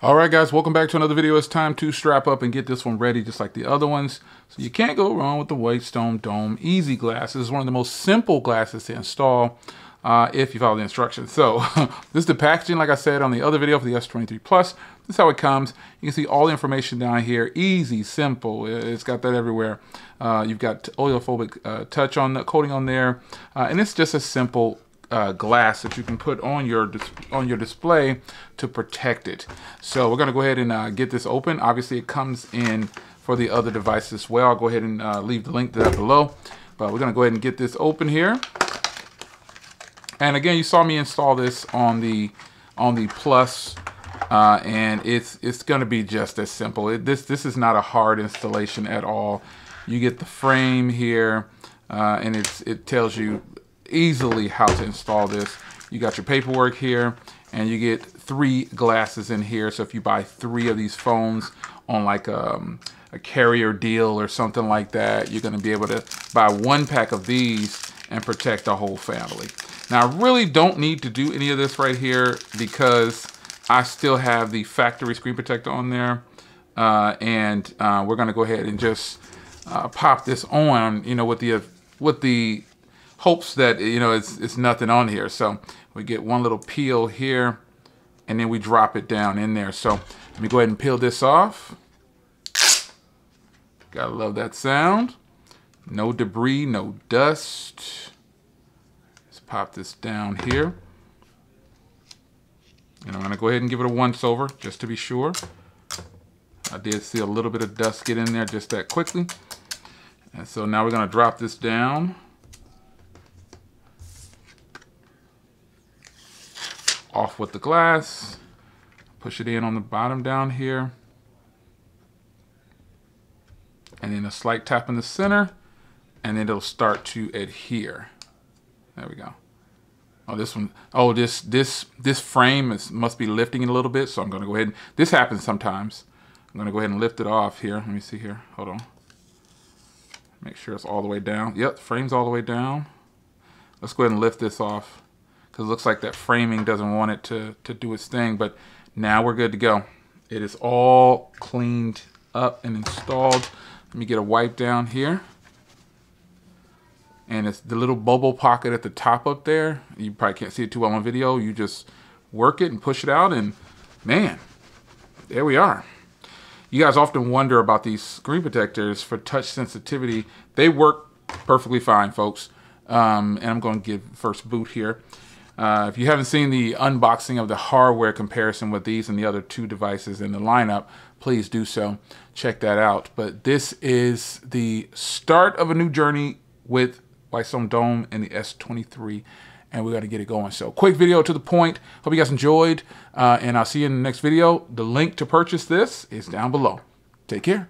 All right, guys, welcome back to another video. It's time to strap up and get this one ready just like the other ones. So you can't go wrong with the Whitestone Dome Easy Glass. This is one of the most simple glasses to install if you follow the instructions. So this is the packaging, like I said on the other video for the S23 Plus. This is how it comes. You can see all the information down here. Easy, simple. It's got that everywhere. You've got oleophobic touch on the coating on there. And it's just a simple glass that you can put on your display to protect it. So we're going to go ahead and get this open. Obviously it comes in for the other device as well. I'll go ahead and leave the link to that below, but we're going to go ahead and get this open here. And again, you saw me install this on the Plus, and it's going to be just as simple. This is not a hard installation at all. You get the frame here, and it tells you easily how to install this. You got your paperwork here, and you get 3 glasses in here. So if you buy 3 of these phones on like a carrier deal or something like that, you're going to be able to buy 1 pack of these and protect the whole family. Now I really don't need to do any of this right here because I still have the factory screen protector on there, and we're going to go ahead and just pop this on, you know, with the hopes that, you know, it's nothing on here. So we get one little peel here, and then we drop it down in there. So let me go ahead and peel this off. Gotta love that sound. No debris, no dust. Let's pop this down here. And I'm gonna go ahead and give it a once over just to be sure. I did see a little bit of dust get in there just that quickly. And so now we're gonna drop this down. Off with the glass, push it in on the bottom down here, and then a slight tap in the center, and then it'll start to adhere. There we go. Oh, this one, oh, this frame must be lifting it a little bit, so I'm gonna go ahead and, this happens sometimes. I'm gonna go ahead and lift it off here. Let me see here, hold on. Make sure it's all the way down. Yep, the frame's all the way down. Let's go ahead and lift this off, because it looks like that framing doesn't want it to do its thing, but now we're good to go. It is all cleaned up and installed. Let me get a wipe down here. And it's the little bubble pocket at the top up there. You probably can't see it too well on video. You just work it and push it out, and man, there we are. You guys often wonder about these screen protectors for touch sensitivity. They work perfectly fine, folks. And I'm going to give first boot here. If you haven't seen the unboxing of the hardware comparison with these and the other 2 devices in the lineup, please do so. Check that out. But this is the start of a new journey with Whitestone Dome and the S23, and we got to get it going. So quick video to the point. Hope you guys enjoyed, and I'll see you in the next video. The link to purchase this is down below. Take care.